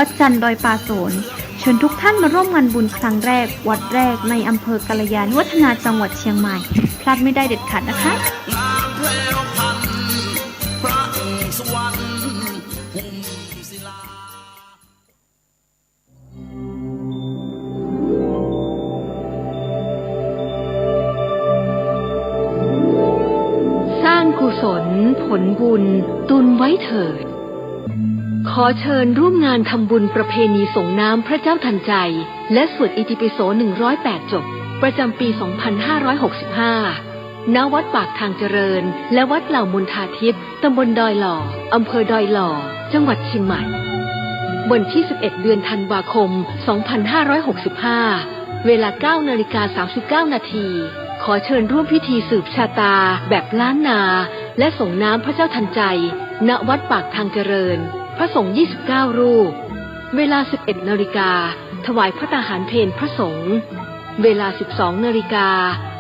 วัดจันทร์ดอยปาโสนเชิญทุกท่านมาร่วมงานบุญครั้งแรกวัดแรกในอำเภอกาฬยาณิวัฒนาจังหวัดเชียงใหม่พลาดไม่ได้เด็ดขาดนะคะสร้างกุศลผลบุญตุนไว้เถิดขอเชิญร่วมงานทำบุญประเพณีส่งน้ำพระเจ้าทันใจและสวดอิติปิโส108 จบประจำปี 2565 ณ วัดปากทางเจริญและวัดเหล่ามนทาทิพย์ตำบลดอยหล่ออำเภอดอยหล่อจังหวัดเชียงใหม่วันที่ 11 เดือนธันวาคม 2565 เวลา 9:39 นาทีขอเชิญร่วมพิธีสืบชะตาแบบล้านนาและส่งน้ำพระเจ้าทันใจณ วัดปากทางเจริญพระสงฆ์29 รูปเวลา 11 นาฬิกาถวายพระตาหารเพลพระสงฆ์เวลา 12 นาฬิกา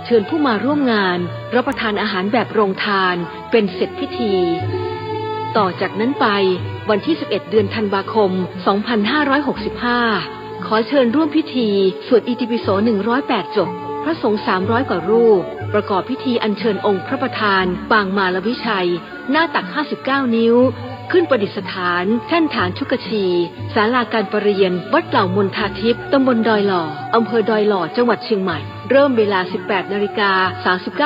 เชิญผู้มาร่วมงานรับประทานอาหารแบบโรงทานเป็นเสร็จพิธีต่อจากนั้นไปวันที่ 11 เดือนธันวาคม 2565 ขอเชิญร่วมพิธีสวดอิติปิโส108 จบพระสงฆ์300 กว่ารูปประกอบพิธีอัญเชิญองค์พระประธานปางมาลวิชัยหน้าตัก 59 นิ้วขึ้นประดิษฐานแท่นฐานชุกชีศาลาการประเรียนวัดเหล่ามนทาทิพย์ตำบลดอยหล่ออำเภอดอยหล่อจังหวัดเชียงใหม่เริ่มเวลา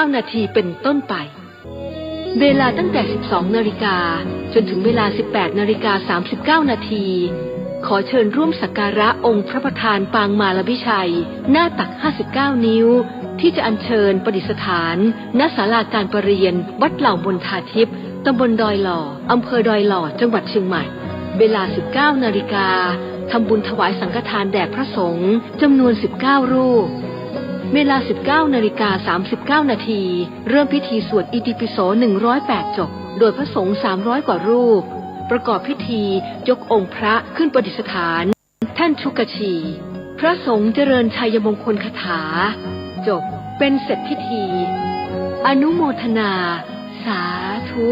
18:39 นาทีเป็นต้นไปเวลาตั้งแต่ 12 นาฬิกาจนถึงเวลา 18:39 นาทีขอเชิญร่วมสักการะองค์พระประธานปางมาลวิชัยหน้าตัก 59 นิ้วที่จะอัญเชิญประดิษฐานณศาลาการประเรียนวัดเหล่ามนทาทิพย์ตำบลดอยหล่ออำเภอดอยหล่อจังหวัดเชียงใหม่เวลา 19 นาฬิกาทำบุญถวายสังฆทานแด่พระสงฆ์จำนวน 19 รูปเวลา 19:39 นาทีเริ่มพิธีสวดอิติปิโส108 จบโดยพระสงฆ์300 กว่ารูปประกอบพิธียกองค์พระขึ้นประดิษฐานแท่นชุกชีพระสงฆ์เจริญชัยมงคลคาถาจบเป็นเสร็จพิธีอนุโมทนาสาธุ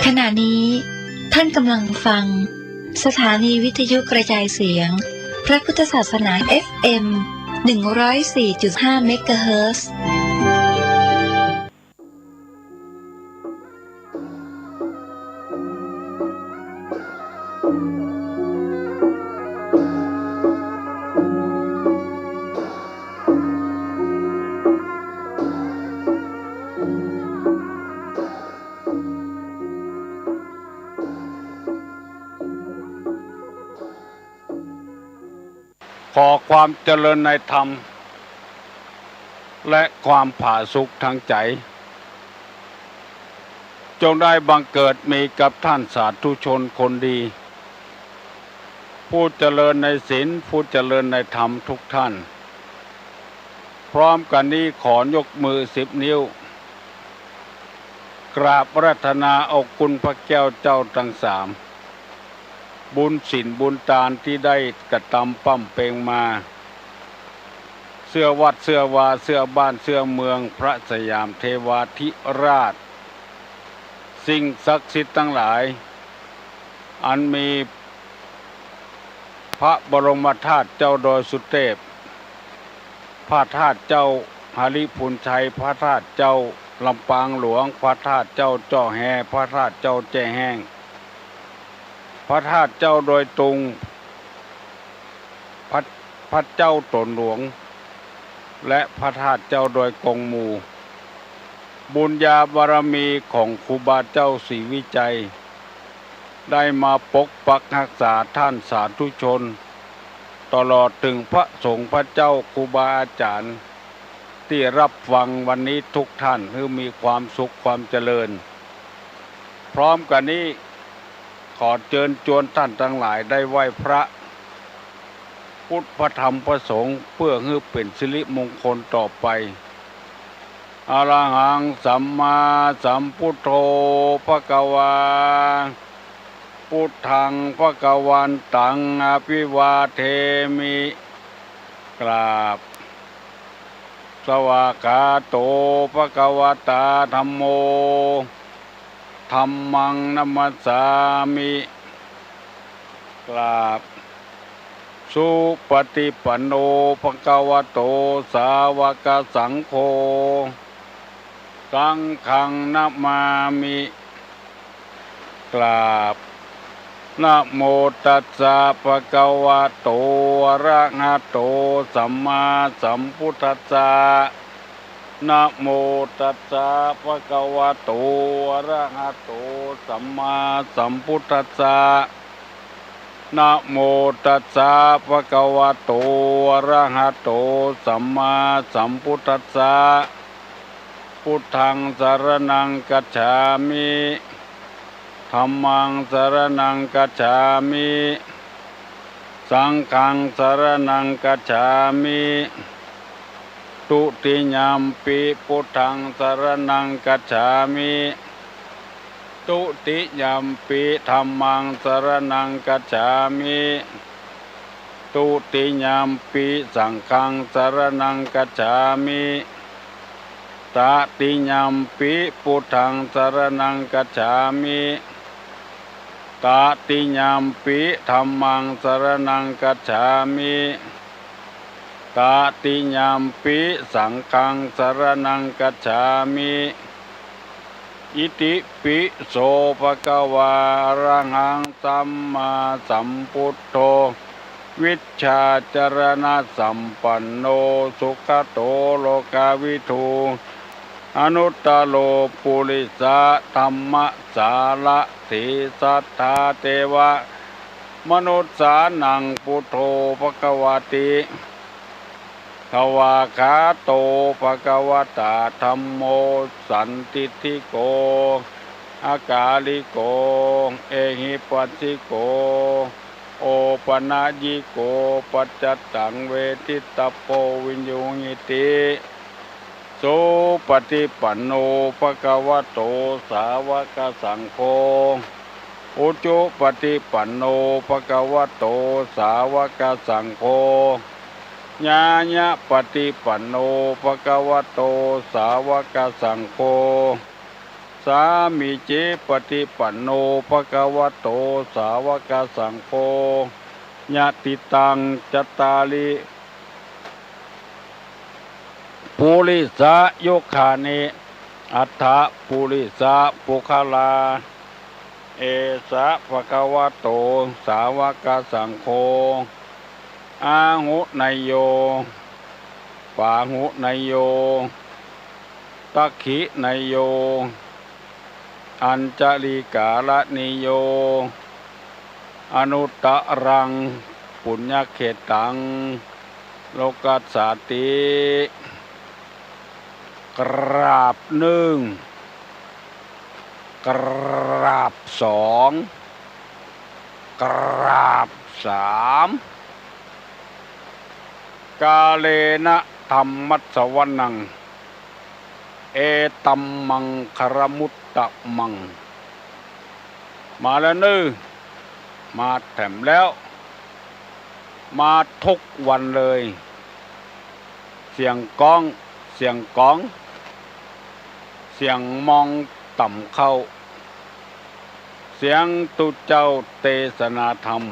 ขณะนี้ท่านกำลังฟังสถานีวิทยุกระจายเสียงพระพุทธศาสนา FM 104.5 เมกะเฮิรตซ์ขอความเจริญในธรรมและความผาสุกทางใจจงได้บังเกิดมีกับท่านสาธุชนคนดีผู้เจริญในศีลผู้เจริญในธรรมทุกท่านพร้อมกันนี้ขอยกมือ10 นิ้วกราบรัตนาเอาคุณพระแก้วเจ้าทั้ง3บุญศีลบุญทานที่ได้กระทำปั้มเปงมาเสื้อวัดเสื้อวาเสื้อบ้านเสื้อเมืองพระสยามเทวาธิราชสิ่งศักดิ์สิทธิ์ทั้งหลายอันมีพระบรมธาตุเจ้าดอยสุเทพพระธาตุเจ้าหฤพูนชัยพระธาตุเจ้าลำปางหลวงพระธาตุเจ้าจ่อแฮพระธาตุเจ้าแจ้แห้งพระธาตุเจ้าดอยตุงพระเจ้าตนหลวงและพระธาตุเจ้าดอยกงมูบุญญาบารมีของครูบาเจ้าศรีวิจัยได้มาปกปักรักษาท่านสาธุชนตลอดถึงพระสงฆ์พระเจ้าครูบาอาจารย์ที่รับฟังวันนี้ทุกท่านให้มีความสุขความเจริญพร้อมกันนี้ขอเชิญชวนท่านทั้งหลายได้ไหว้พระพุทธพระธรรมพระสงฆ์เพื่อให้เป็นสิริมงคลต่อไป อะระหังสัมมาสัมพุทโธภควาพุทธังภควันตังอภิวาเทมิกราบสวากขาโตภควตาธัมโมธัมมังนัมมัสสามิกราบสุปฏิปันโนภควโตสาวกสังโฆสังฆังนะมามิกราบนะโมตัสสะภะคะวะโตอะระหะโตสัมมาสัมพุทธัสสะนะโมตัสสะภะคะวะโตอะระหะโตสัมมาสัมพุทธัสสะนะโมตัสสะภะคะวะโตอะระหะโตสัมมาสัมพุทธัสสะพุทธังสรณังคัจฉามิธัมมังสรณังคัจฉามิสังฆังสรณังคัจฉามิทุติยัมปิพุทธังสรณังคัจฉามิทุติยัมปิธัมมังสรณังคัจฉามิทุติยัมปิสังฆังสรณังคัจฉามิตติยัมปิพุทธังสรณังคัจฉามิตติยัมปิธัมมังสรณังคัจฉามิตติยัมปิสังฆังสรณังคัจฉามิอิติปิโสภะคะวะอะระหังสัมมาสัมพุทโธวิชชาจรณะสัมปันโนสุขโตโลกวิทูอนุตตโลปุริสะธัมมสาระถิสัทธาเทวะมนุสสานังพุทโธภควติทวาคาโตภควตาธัมโมสันติทิโกอากาลิโกเอหิปัสสิโกโอปนายิโกปัจจตังเวทิตโปวิญญูหิติสุปฏิปันโนภควโตสาวกสังโฆอุจุปฏิปันโนภควโตสาวกสังโฆญาญะปฏิปันโนภควโตสาวกสังโฆสามิจิปฏิปันโนภควโตสาวกสังโฆญาติตังจัตตาลิปุริสะโยคานิอัฏฐปุริสะปุคลาเอสะภะคะวะโตสาวกสังโฆอาหุนยโยปาหุนยโยตัคขินยโยอัญจลิกาลนิโยอนุตตรังปุญญเขตังโลกัสสติกราบหนึ่งกราบสองกราบสามกาเลนะธัมมัสสวนังเอตัมมังคารมุตตะมังมาแล้วนึมาแถมแล้วมาทุกวันเลยเสียงก้องเสียงก้องเสียงมองต่ำเข้าเสียงตุเจ้าเทศนาธรรม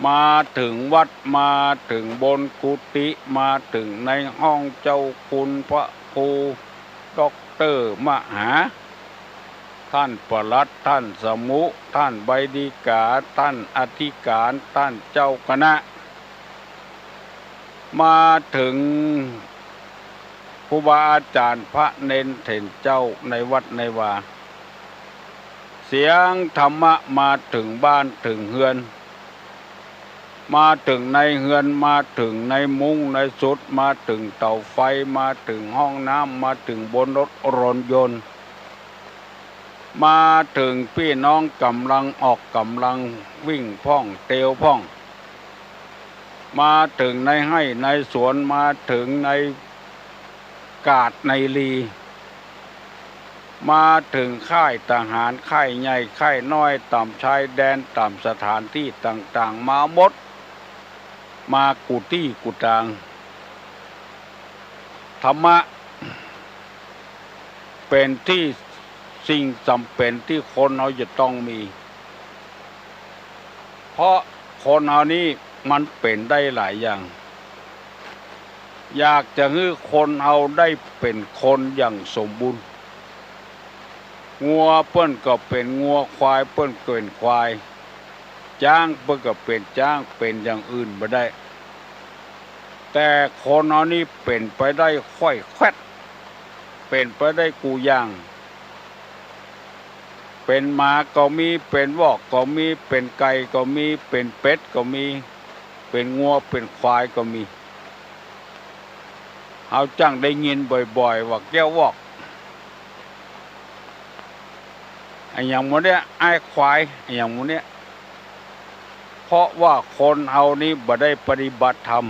มาถึงวัดมาถึงบนกุฏิมาถึงในห้องเจ้าคุณพระครูด็อกเตอร์มหาท่านปลัดท่านสมุท่านใบดีกาท่านอธิการท่านเจ้าคณะมาถึงครูบาอาจารย์พระเนนเถรเจ้าในวัดในวาเสียงธรรมะมาถึงบ้านถึงเฮือนมาถึงในเฮือนมาถึงในมุ้งในสุดมาถึงเตาไฟมาถึงห้องน้ำมาถึงบนรถยนต์มาถึงพี่น้องกำลังออกกำลังวิ่งพ่องเตียวพ่องมาถึงในไร่ในสวนมาถึงใน กาศในลีมาถึงค่ายทหารค่ายใหญ่ค่ายน้อยต่ำชายแดนต่ำสถานที่ต่างๆมาหมดมากุฏิกุฏางธรรมะเป็นที่สิ่งจำเป็นที่คนเราจะต้องมีเพราะคนเรานี้มันเป็นได้หลายอย่างอยากจะให้คนเราได้เป็นคนอย่างสมบูรณ์งัวเปิ้นก็เป็นงัวควายเปิ้นก็เป็นควายจ้างเปิ้นก็เป็นจ้างเป็นอย่างอื่นบ่ได้แต่คนเรานี้เป็นไปได้ค่อยแควดเป็นไปได้กูอย่างเป็นหมาก็มีเป็นวอกก็มีเป็นไก่ก็มีเป็นเป็ดก็มีเป็นงัวเป็นควายก็มีเอาจังได้ยินบ่อยๆว่าแก้ววอกไอ้อย่างมื้อเนี้ยไอ้ควายไอ้อย่างมื้อเนี้ยเพราะว่าคนเอานี้บ่ได้ปฏิบัติธรรม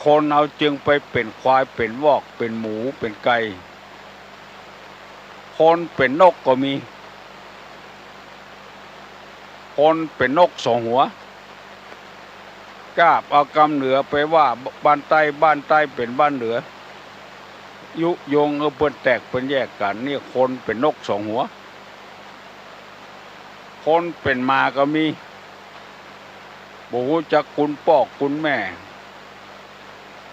คนเอาจึงไปเป็นควายเป็นวอกเป็นหมูเป็นไก่คนเป็นนกก็มีคนเป็นนกสองหัวกาบเอากำเหนือไปว่าบ้านใต้เป็นบ้านเหนือยุยงเปิ้นแตกเปิ้นแยกกันนี่คนเป็นนกสองหัวคนเป็นมาก็มีบ่ฮู้จักคุณพ่อคุณแม่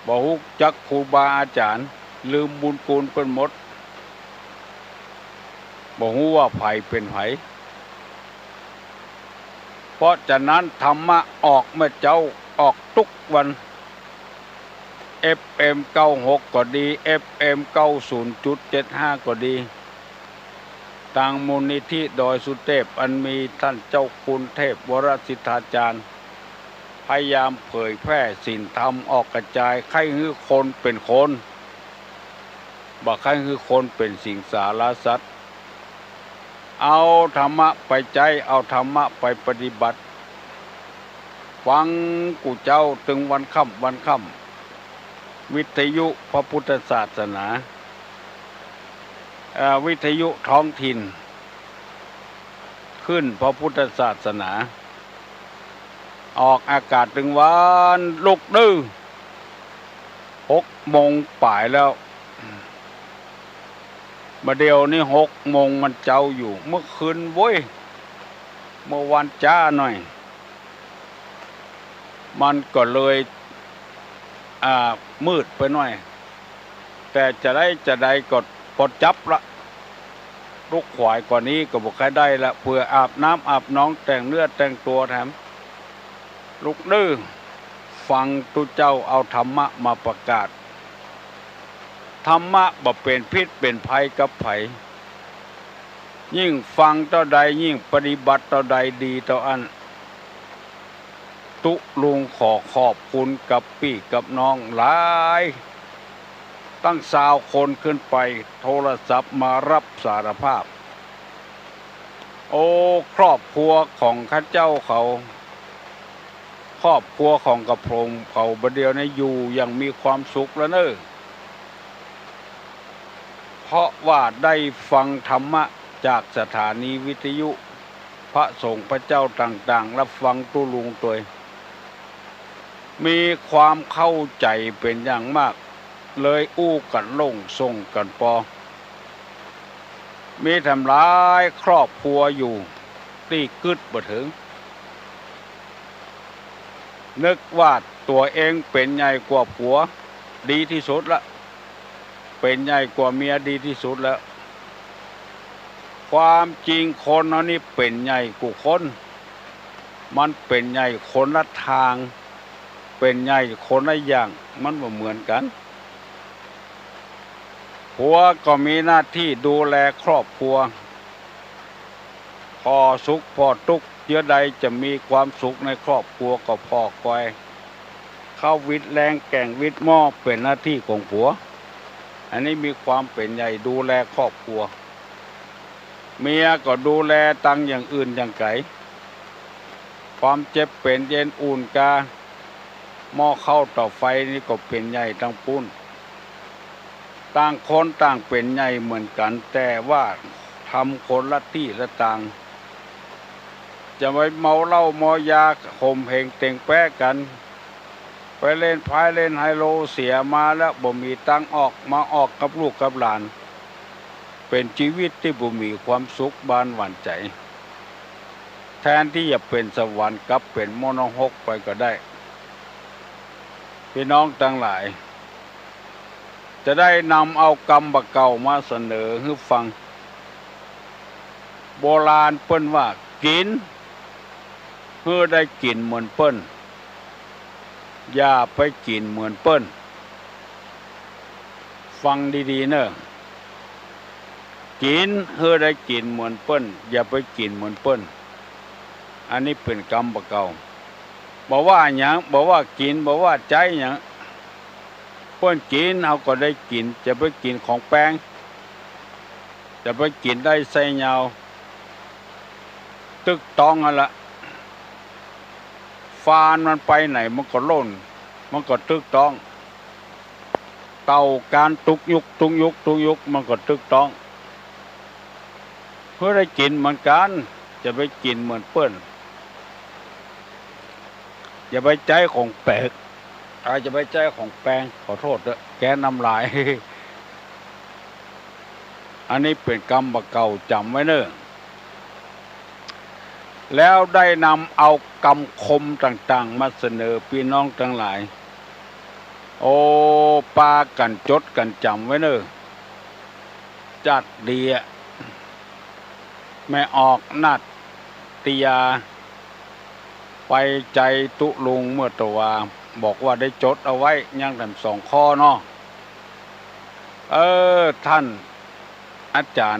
บ่ฮู้จักครูบาอาจารย์ลืมบุญคุณเปิ้นหมดบ่ฮู้ว่าไผเป็นไผเพราะฉะนั้นธรรมะออกแม่เจ้าออกทุกวัน FM 96ก็ดี FM 90.75ก็ดีทางมูลนิธิดอยสุเทพอันมีท่านเจ้าคุณเทพวรสิทธาจารย์พยายามเผยแพร่ศีลธรรมออกกระจายให้คือคนเป็นคนบ่ให้คือคนเป็นสิ่งสารสัตว์เอาธรรมะไปใจเอาธรรมะไปปฏิบัติฟังกูเจ้าถึงวันค่ำวิทยุพระพุทธศาสนาวิทยุท้องถิ่นขึ้นพระพุทธศาสนาออกอากาศถึงวันลุกดื้อ6 โมงป่ายแล้วมาเดียวนี่6 โมงมันเจ้าอยู่เมื่อคืนเว้ยเมื่อวันจ้าหน่อยมันก็เลยมืดไปหน่อยแต่จะได้ก็พอจับละลูกขวายกว่านี้ก็บอกใครได้ละเพื่ออาบน้ำอาบน้องแต่งเนื้อแต่งตัวแถมลูกดื้อฟังตุเจ้าเอาธรรมะมาประกาศธรรมะบ่เป็นพิษเป็นภัยกับไผยิ่งฟังเท่าใดยิ่งปฏิบัติเท่าใดดีเท่าอันตุลุงขอขอบคุณกับพี่กับน้องหลายตั้ง20 คนขึ้นไปโทรศัพท์มารับสารภาพโอ้ครอบครัวของข้าเจ้าเขาครอบครัวของกระพงเขาบัดเดียวนี้อยู่อย่างมีความสุขแล้วเนอะเพราะว่าได้ฟังธรรมะจากสถานีวิทยุพระสงฆ์พระเจ้าต่างๆรับฟังตุลุงตัวมีความเข้าใจเป็นอย่างมากเลยอู้กันลงส่งกันปอมีทำร้ายครอบครัวอยู่ตีกึดบ่ถึงนึกว่าตัวเองเป็นใหญ่กว่าผัวดีที่สุดละเป็นใหญ่กว่าเมียดีที่สุดแล้วความจริงคนเรานี่เป็นใหญ่กว่าคนมันเป็นใหญ่คนละทางเป็นใหญ่คนละอย่างมันบ่เหมือนกันผัวก็มีหน้าที่ดูแลครอบครัวพอสุขพอทุกข์เยอะใดจะมีความสุขในครอบครัวก็พอคอยเข้าวิทย์แรงแก่งวิทย์หม้อเป็นหน้าที่ของผัวอันนี้มีความเป็นใหญ่ดูแลครอบครัวเมียก็ดูแลตังอย่างอื่นอย่างไก่ความเจ็บเป็นเย็นอุ่นกาหม้อเข้าต่อไฟนี่ก็เป็นใหญ่ทั้งปุ้น ต่างคนต่างเป็นใหญ่เหมือนกันแต่ว่าทำคนละที่ละต่างจะไปเมาเหล้าเมายาข่มเหงเต่งแป๊ะกันไปเล่นไพ่เล่นไฮโลเสียมาแล้วบ่มีตังออกมาออกกับลูกกับหลานเป็นชีวิตที่บ่มีความสุขบานหวานใจแทนที่จะเป็นสวรรค์กลับเป็นมโนหกไปก็ได้พี่น้องทั้งหลายจะได้นำเอากรรมบเก่ามาเสนอให้ฟังโบราณเปิ้นว่ากินเพื่อได้กินเหมือนเปิ้นอย่าไปกินเหมือนเปิ้นฟังดีๆเนอะกินเพื่อได้กินเหมือนเปิ้นอย่าไปกินเหมือนเปิ้นอันนี้เป็นกรรมเก่าบอกว่าหยังบอกว่ากินบอกว่าใจหยังเปิ้นกินเอาก็ได้กินจะไปกินของแป้งจะไปกินได้ใส่เหยาตึกตองนั่นละฟานมันไปไหนมันก็ล่นมันก็ตึกตองเต่าการตุกยุกมันก็ตึกตองเพื่อได้กินเหมือนกันจะไปกินเหมือนเปิ้นอย่าไปใจของแปลกจะไปใจของแปลงขอโทษด้วยแกน้ำลาย อันนี้เป็นกรรมเก่าจำไว้เนอะแล้วได้นำเอากรรมคมต่างๆมาเสนอพี่น้องทั้งหลายโอ้ปากันจดกันจำไว้เนอะจัดดีอะแม่ออกนัดติยาไปใจตุลุงเมื่อตัวบอกว่าได้จดเอาไว้ยังแต่2 ข้อเนาะท่านอาจาร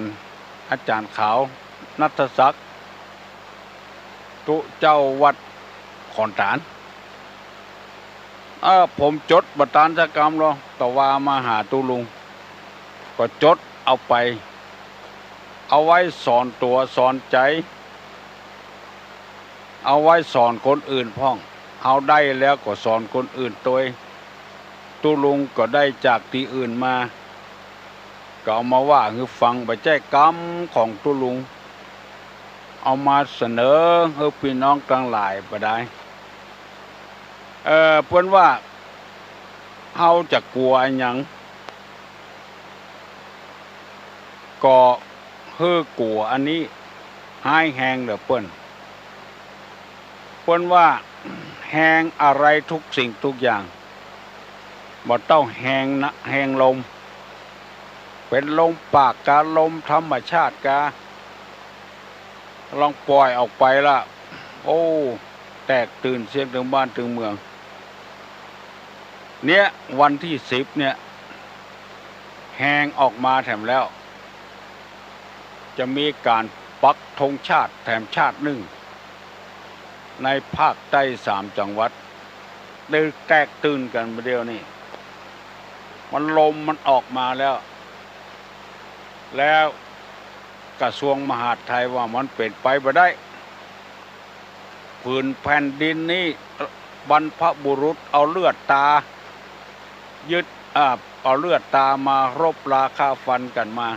ย์ขาวนัทศักดิ์ตุเจ้าวัดขอนตานผมจดบัตรตานชกรรมหรอแต่ว่ามาหาตุลุงก็จดเอาไปเอาไว้สอนตัวสอนใจเอาไว้สอนคนอื่นพ่องเอาได้แล้วก็สอนคนอื่นตัวตุลุงก็ได้จากที่อื่นมาก็เอามาว่าคือฟังไปแจ้กรรมของตุลุงเอามาเสนอให้พี่น้องทั้งหลายไปได้เพิ่นว่าเฮาจะกลัวหยังก็ฮือกลัวอันนี้หายแหงเด้อเพิ่นว่าแหงอะไรทุกสิ่งทุกอย่างบ่ต้องแหงนะแหงลมเป็นลมปากกาลมธรรมชาติกาลองปล่อยออกไปละโอ้แตกตื่นเสียงถึงบ้านถึงเมืองเนี่ยวันที่10เนี่ยแหงออกมาแถมแล้วจะมีการปักธงชาติแถมชาติหนึ่งในภาคใต้3 จังหวัดได้แตกตื่นกันเดียวนี่มันลมมันออกมาแล้วกระทรวงมหาดไทยว่ามันเป็นไปบ่ได้ผืนแผ่นดินนี้บรรพบุรุษเอาเลือดตายึดเอาเลือดตามารบราคาฟันกันมา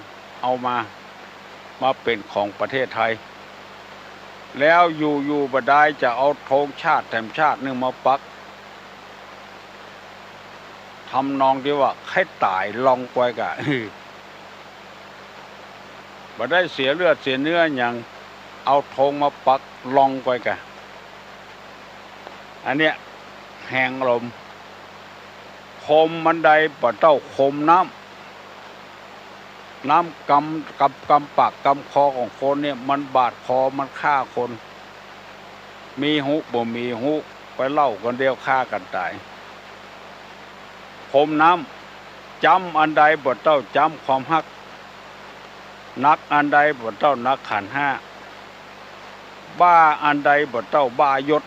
เอามาเป็นของประเทศไทยแล้วอยู่บ่ได้จะเอาธงชาติแถมชาตินึงมาปักทำนองที่ว่าให้ตายลองไปกะบ่ได้เสียเลือดเสียเนื้ออย่างเอาธงมาปักลองไปกะอันเนี้ยแหงลมคมมันใดบ่เต้าคมน้ำกำปากกำคอของคนเนี่ยมันบาดคอมันฆ่าคนมีหุบ่มีหุไปเล่ากันเดียวฆ่ากันตายคมน้ำจำอันใดบ่เต้าจำความฮักนักอันใดบ่เต้านักขันธ์ห้าบ้าอันใดบ่เต้าบ้ายศ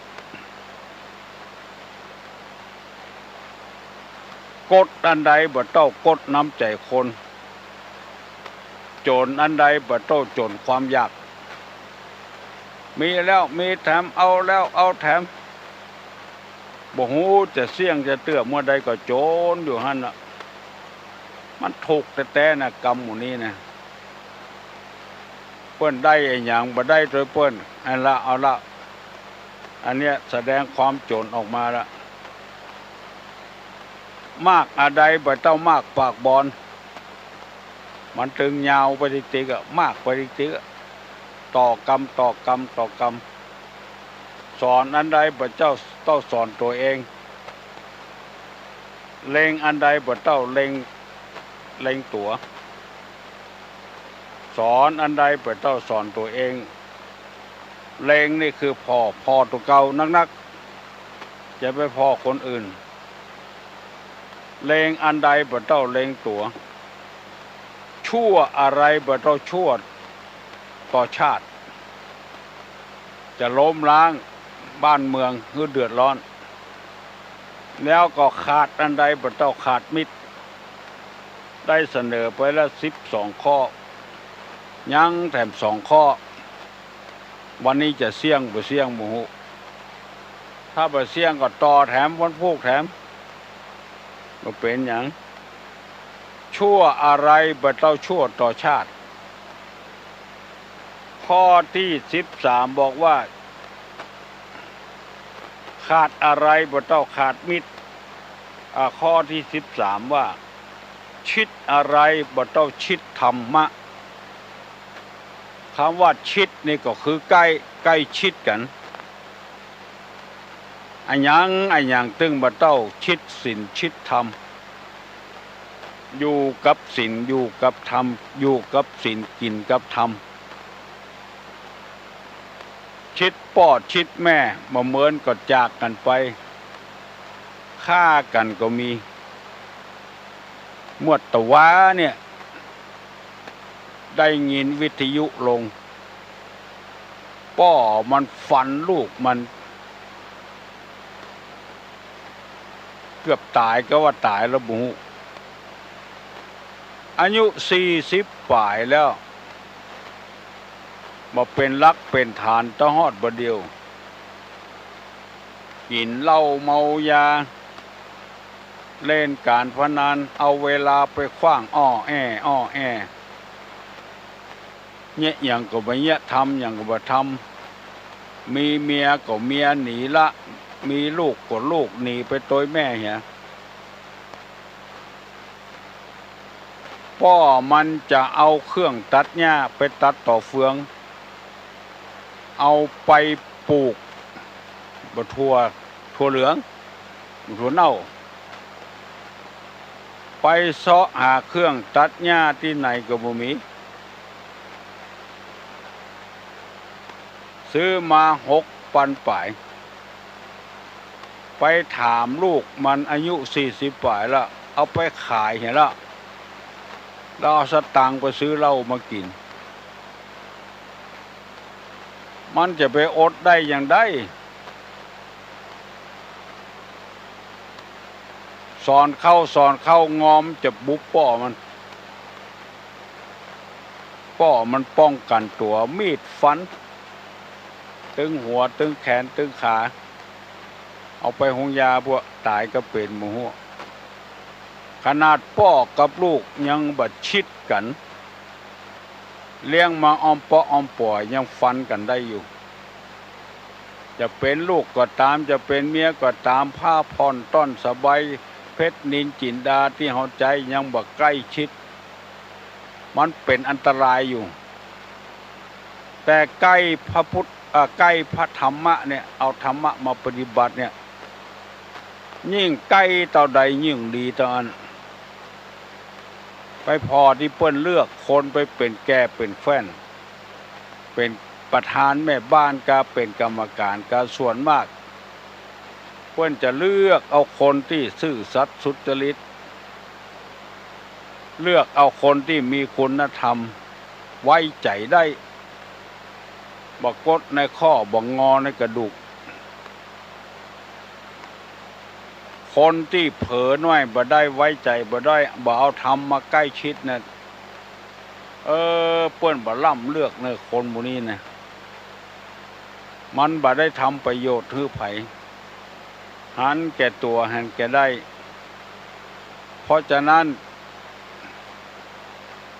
กดอันใดบ่เต้ากดน้ำใจคนโจรอันใดบ่เต้าโจรความอยากมีแล้วมีแถมเอาแล้วเอาแถมบ่ฮู้จะเสี่ยงจะเตื้อเมื่อใดก็โจรอยู่หั่นน่ะ มันถูกแต่นะกรรมหมู่นี้นะเปิ้นได้ไอ้หยังบ่ได้โดยเปิ้นอันละเอาละอันเนี้ยแสดงความโจรออกมาละมากอะไรบ่เต้ามากปากบอลมันตึงยาวไปติ๊กๆอ่ะมากไปติ๊กๆต่อกรรมต่อกรรมต่อกรรมสอนอันใดบ่เจ้าต้องสอนตัวเองเล็งอันใดบ่เจ้าเล็งตัวสอนอันใดบ่เจ้าสอนตัวเองเล็งนี่คือพ่อตัวเก่านักๆจะไปพ่อคนอื่นเล็งอันใดบ่เจ้าเล็งตัวชั่วอะไรบ่เจ้าชั่วต่อชาติจะล้มล้างบ้านเมืองหรือเดือดร้อนแล้วก็ขาดอันใดบ่เจ้าขาดมิตรได้เสนอไปแล้ว12 ข้อยังแถม2 ข้อวันนี้จะเสี่ยงบ่เสี่ยงบ่ฮู้ถ้าบ่เสี่ยงก็ต่อแถมวันพูกแถมบ่เป็นหยังชั่วอะไรบ่เจ้าชั่วต่อชาติข้อที่13บอกว่าขาดอะไรบ่เจ้าขาดมิตรข้อที่13ว่าชิดอะไรบ่เจ้าชิดธรรมะคำว่าชิดนี่ก็คือใกล้ชิดกันอันยังตึงบ่เจ้าชิดศีลชิดธรรมอยู่กับศีลอยู่กับธรรมอยู่กับศีลกินกับธรรมชิดพ่อชิดแม่มาเหมือนก็จากกันไปฆ่ากันก็มีมวดตะวาเนี่ยได้ยินวิทยุลงพ่อมันฟันลูกมันเกือบตายก็ว่าตายแล้วบุอายุ40ปลายแล้วมาเป็นรักเป็นฐานตะฮอดบ่เดียวกินเหล้าเมายาเล่นการพนันเอาเวลาไปขว้างอ้อแเนี่ยอย่างก็บ่เนี่ยทำอย่างก็บ่ทำมีเมียก็เมียหนีละมีลูกก็ลูกหนีไปโดยแม่เหียพ่อมันจะเอาเครื่องตัดหญ้าไปตัดต่อเฟืองเอาไปปลูกบ่ทั่วเหลืองถั่วเน่าไปเสาะหาเครื่องตัดหญ้าที่ไหนก็บ่มีซื้อมา6 ปันป่ายไปถามลูกมันอายุ40 ป่ายแล้วเอาไปขายเห็นแล้วเราเอาสตางค์ไปซื้อเหล้ามากินมันจะไปอดได้อย่างใดสอนเข้างอมจะบุกป้อมันป้องกันตัวมีดฟันตึงหัวตึงแขนตึงขาเอาไปหงยาพวกตายก็เป็นหมู่ขนาดพ่อกับลูกยังบัดชิดกันเลี้ยงมาอ้อมปออ้อมป่อยยังฟันกันได้อยู่จะเป็นลูกก็ตามจะเป็นเมียก็ตามผ้าผ่อนต้อนสบายเพชรนินจินดาที่หัวใจยังบ่ใกล้ชิดมันเป็นอันตรายอยู่แต่ใกล้พระพุทธใกล้พระธรรมะเนี่ยเอาธรรมะมาปฏิบัติเนี่ยยิ่งใกล้ต่อใดยิ่งดีต่ออันไปพอที่เปิ้นเลือกคนไปเป็นแก่เป็นแฟนเป็นประธานแม่บ้านก็เป็นกรรมการก็ส่วนมากเปิ้นจะเลือกเอาคนที่ซื่อสัตย์สุจริตเลือกเอาคนที่มีคุณธรรมไว้ใจได้บ่กดในข้อบ่งอในกระดูกคนที่เผลอหน่อยบ่ได้ไว้ใจบ่ได้บ่เอาธรรมมาใกล้ชิดนะเปิ้นบ่ล่ำเลือกเนอะคนหมู่นี้นะมันบ่ได้ทำประโยชน์ให้ไผหันแก่ตัวหันแก่ได้เพราะฉะนั้น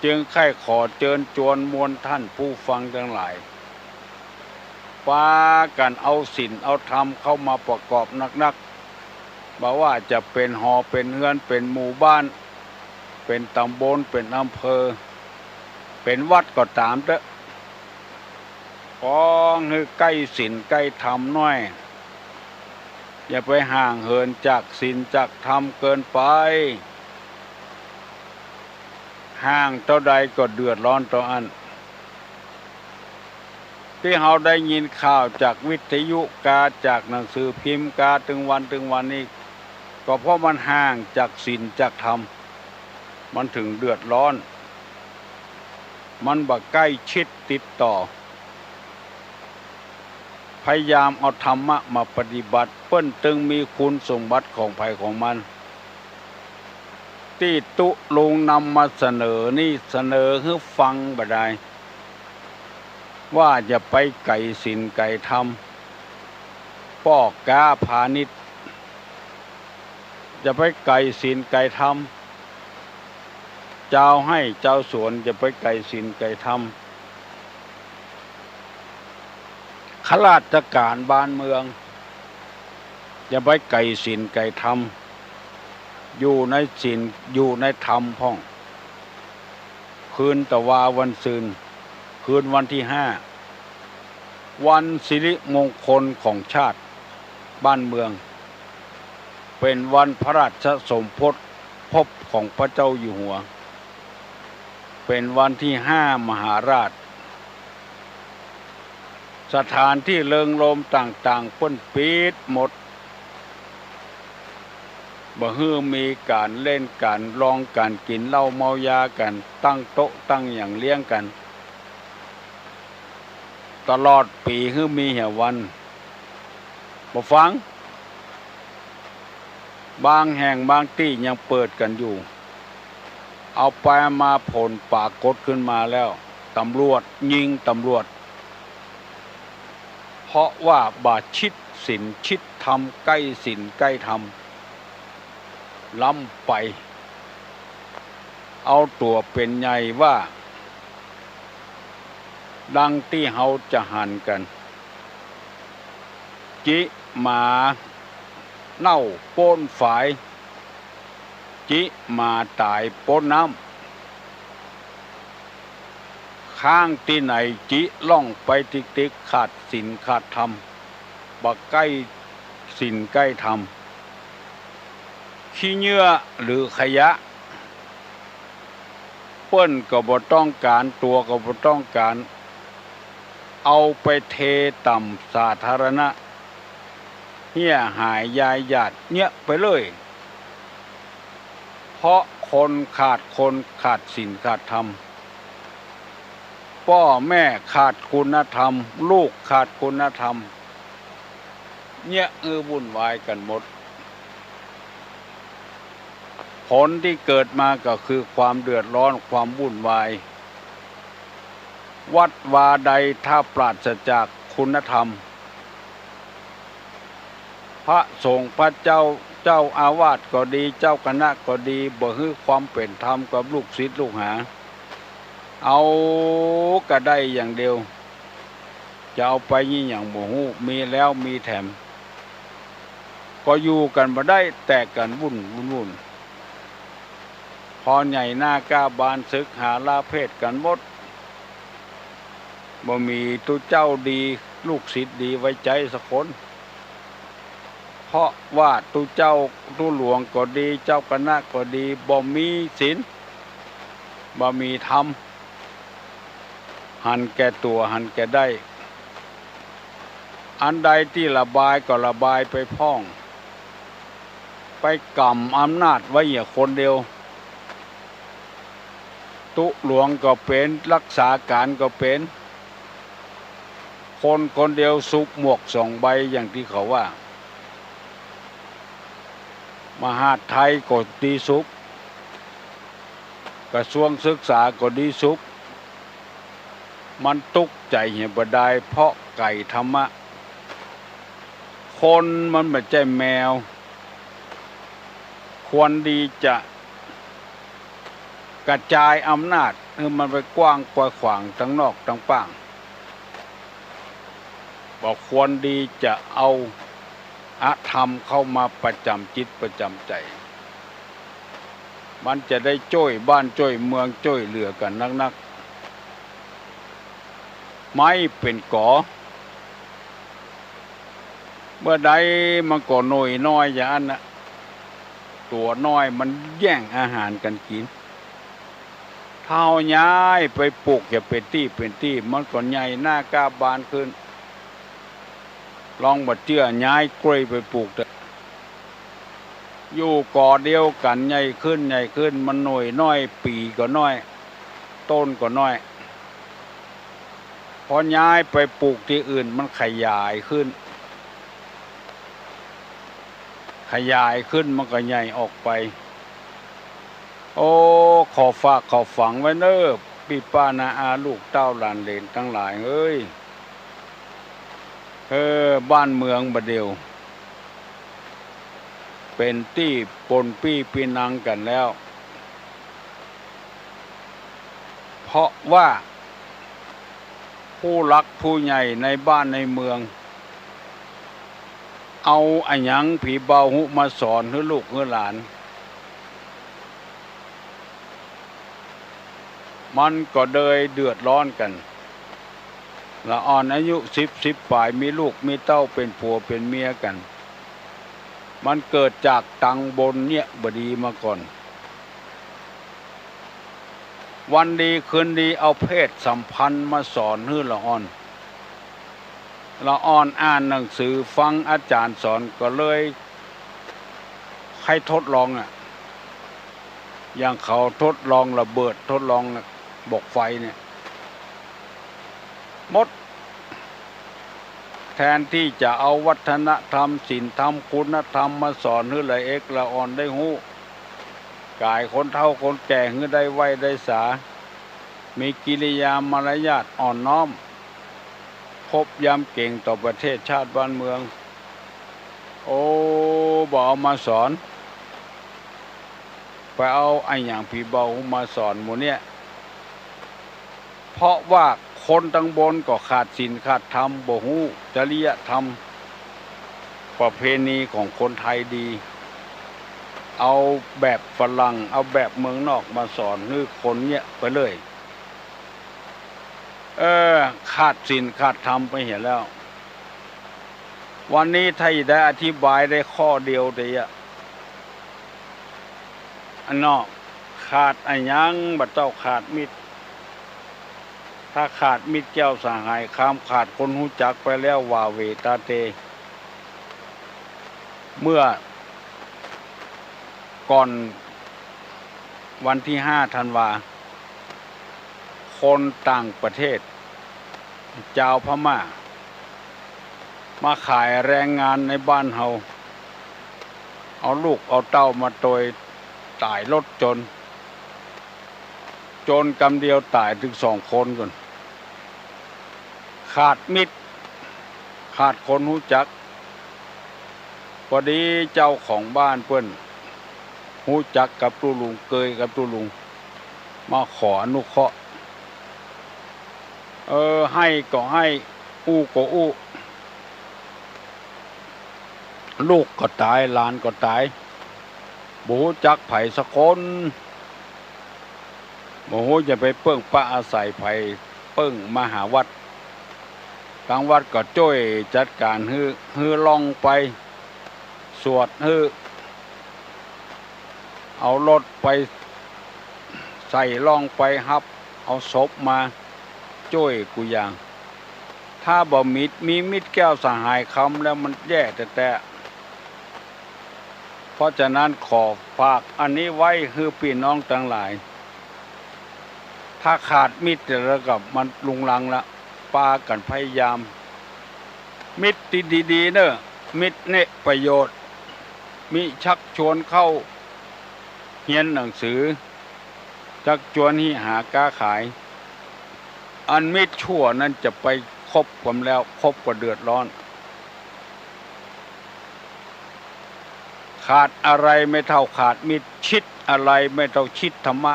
จึงค่ายขอเชิญชวนมวลท่านผู้ฟังทั้งหลายพากันเอาศีลเอาธรรมเข้ามาประกอบนักๆบ่ว่าจะเป็นหอเป็นเฮือนเป็นหมู่บ้านเป็นตำบลเป็นอำเภอเป็นวัดก็ตามเถอะขอให้ใกล้ศีลใกล้ธรรมน้อยอย่าไปห่างเหินจากศีลจากธรรมเกินไปห่างเท่าใดก็เดือดร้อนต่ออันที่เราได้ยินข่าวจากวิทยุกาจากหนังสือพิมพ์กาถึงวันนี้ก็เพราะมันห่างจากศีลจากธรรมมันถึงเดือดร้อนมันบ่ใกล้ชิดติดต่อพยายามเอาธรรมะมาปฏิบัติเปิ้นตึงมีคุณสมบัติของภัยของมันที่ตุลุงนำมาเสนอนี่เสนอให้ฟังบ่ได้ว่าจะไปไก่ศีลไก่ธรรมป้อกาพาณิชย์จะไปไก่ศีลไก่ธรรมเจ้าให้เจ้าสวนจะไปไก่ศีลไก่ธรรมข้าราชการบ้านเมืองจะไปไก่ศีลไก่ธรรมอยู่ในศีลอยู่ในธรรมพ่องคืนตะวาวันซืนคืนวันที่5วันสิริมงคลของชาติบ้านเมืองเป็นวันพระราชสมภพของพระเจ้าอยู่หัวเป็นวันที่5มหาราชสถานที่เริงรมย์ต่างๆพ้นปิดหมดบ่ฮือมีการเล่นการร้องการกินเหล้าเมายากันตั้งโต๊ะตั้งอย่างเลี้ยงกันตลอดปีฮือมีเหวันบ่ฟังบางแห่งบางที่ยังเปิดกันอยู่เอาไปมาผลปากกดขึ้นมาแล้วตำรวจยิงตำรวจเพราะว่าบาชิดศีลชิดธรรมใกล้ศีลใกล้ธรรมล้ำไปเอาตัวเป็นใหญ่ว่าดังที่เฮาจะหันกันจิหมาเน่าโป้นฝายจิมาตายโป้นน้ำข้างที่ไหนจิล่องไปติ๊กขาดศีลขาดธรรมบ่ใกล้ศีลใกล้ธรรมขี้เหงื่อหรือขยะเปิ้นก็บ่ต้องการตัวก็บ่ต้องการเอาไปเทต่ำสาธารณะเหี้ยหายยายหยาดเนี่ยไปเลยเพราะคนขาดศีลขาดธรรมพ่อแม่ขาดคุณธรรมลูกขาดคุณธรรมเนี่ยวุ่นวายกันหมดผลที่เกิดมาก็คือความเดือดร้อนความวุ่นวายวัดวาใดถ้าปราศจากคุณธรรมพระสงฆ์พระเจ้าอาวาสก็ดีเจ้าคณะก็ดีบ่ฮื้อความเป็นธรรมกับลูกศิษย์ลูกหาเอาก็ได้อย่างเดียวจะเอาไปยี่อย่างบ่ฮู้มีแล้วมีแถมก็อยู่กันบ่ได้แตกกันวุ่นพอใหญ่หน้ากล้าบานศึกหาลาเพศกันหมดบ่มีตุเจ้าดีลูกศิษย์ดีไว้ใจสักคนเพราะว่าตุเจ้าตุหลวงก็ดีเจ้าคณะก็ดีบ่มีศีลบ่มีธรรมหันแก่ตัวหันแก่ได้อันใดที่ระบายก็ระบายไปพ้องไปกำอำนาจไว้อย่างคนเดียวตุหลวงก็เป็นรักษาการก็เป็นคนเดียวซุกหมวก2 ใบอย่างที่เขาว่ามหาดไทยก็ดีซุกกระทรวงศึกษาก็ดีซุกมันตุกใจเหี่ยบ่ได้เพราะไก่ธรรมะคนมันไม่ใช่แมวควรดีจะกระจายอำนาจ มันไปกว้างปล่อยขวางทั้งนอกทั้งป้างบอกควรดีจะเอาอธรรมเข้ามาประจำจิตประจำใจมันจะได้จ้อยบ้านจ้อยเมืองจ้อยเหลือกันนักๆไม่เป็นก่อเมื่อใดมันก็หน่อยน้อยอย่างนั้นนะตัวน้อยมันแย่งอาหารกันกินเท่าย้ายไปปลูกอย่าเป็นที่มันก็ใหญ่หน้ากล้าบานขึ้นลองบัดเจื้อย้ายกล้วยไปปลูกเถอะอยู่ก่อเดียวกันใหญ่ขึ้นมันหน่อยน้อยปีก็น้อยต้นก็น้อยพอย้ายไปปลูกที่อื่นมันขยายขึ้นมันก็ใหญ่ออกไปโอ้ขอฝากขอฝังไว้เน้อพี่ป้านาอาลูกเต้าหลานเหลนทั้งหลายเอ้ยบ้านเมืองบัดเดียวเป็นที่ปนปี้ปีนังกันแล้วเพราะว่าผู้รักผู้ใหญ่ในบ้านในเมืองเอาอันหยังผีเบาหุมาสอนให้ลูกให้หลานมันก็เลยเดือดร้อนกันละอ่อนอายุ10ปลายมีลูกมีเต้าเป็นผัวเป็นเมียกันมันเกิดจากตังบนเนี่ยบดีมาก่อนวันดีคืนดีเอาเพศสัมพันธ์มาสอนให้ละอ่อนอ่านหนังสือฟังอาจารย์สอนก็เลยให้ทดลองอย่างเขาทดลองระเบิดทดลองบอกไฟเนี่ยมดแทนที่จะเอาวัฒนธรรมศีลธรรมคุณธรรมมาสอนให้ละเอกละอ่อนได้หู้กายคนเฒ่าคนแก่ให้ได้ไว้ได้สามีกิริยามารยาทอ่อนน้อมคบยำเก่งต่อประเทศชาติบ้านเมืองโอ้บ่เอามาสอนไปเอาไอ้อย่างผีเบามาสอนหมู่เนี่ยเพราะว่าคนทั้งบนก็ขาดศีลขาดธรรมบ่ฮู้จริยธรรมประเพณีของคนไทยดีเอาแบบฝรั่งเอาแบบเมืองนอกมาสอนให้คนเนี่ยไปเลยขาดศีลขาดธรรมไปเห็นแล้ววันนี้ถ้าได้อธิบายได้ข้อเดียวเดียวอันนอกขาดอันยังบัดเจ้าขาดมิตรถ้าขาดมิตรแก้วสหายข้ามขาดคนหูจักไปแล้วว่าเวตาเตเมื่อก่อนวันที่5 ธันวาคนต่างประเทศชาวพม่ามาขายแรงงานในบ้านเฮาเอาลูกเอาเต้ามาโดยตายรถจนกำเดียวตายถึง2 คนก่อนขาดมิตรขาดคนรู้จักพอดีเจ้าของบ้านเพิ่นรู้จักกับตุลุงเคยกับตุลุงมาขออนุเคราะห์ให้ก็ให้อู้ก็อู้ลูกก็ตายหลานก็ตายบ่รู้จักไผสักคนบ่รู้จะไปเปิ้งป้าอาศัยไผเปิ้งมาหาวัดทางวัดก็ช่วยจัดการฮือล่องไปสวดฮือเอารถไปใส่ล่องไปฮับเอาศพมาช่วยกูอย่างถ้าบ่มีมิตรแก้วสหายคำแล้วมันแย่แต่เพราะฉะนั้นขอฝากอันนี้ไว้คือพี่น้องทั้งหลายถ้าขาดมิตรแล้วกับมันลุงลังละปากันพยายามมิตรดีๆเนอะมิตรเนประโยชน์มิชักชวนเข้าเรียนหนังสือชักชวนให้หาค้าขายอันมิตรชั่วนั้นจะไปคบกันแล้วคบก็เดือดร้อนขาดอะไรไม่เท่าขาดมิตรชิดอะไรไม่เท่าชิดธรรมะ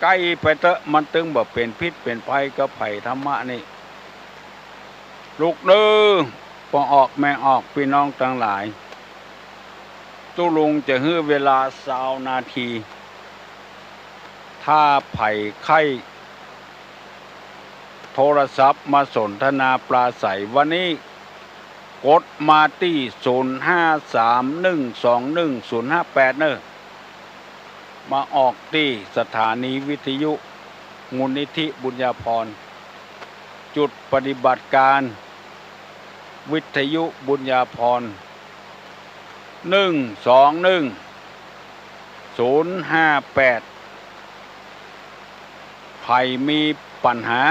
ใกล้ไปเถอะมันตึงแบบเป็นพิษเป็นภัยกับไผ่ธรรมะนี่ลูกเด้อปอออกแม่ออกพี่น้องทั้งหลายตุลุงจะฮื้อเวลา20 นาทีถ้าไผ่ไข้โทรศัพท์มาสนทนาปราศัยวันนี้กดมาที่0531210058เนอะมาออกที่สถานีวิทยุมูลนิธิบุญญาภรณ์จุดปฏิบัติการวิทยุบุญญาภรณ์121058ใครมีปัญหา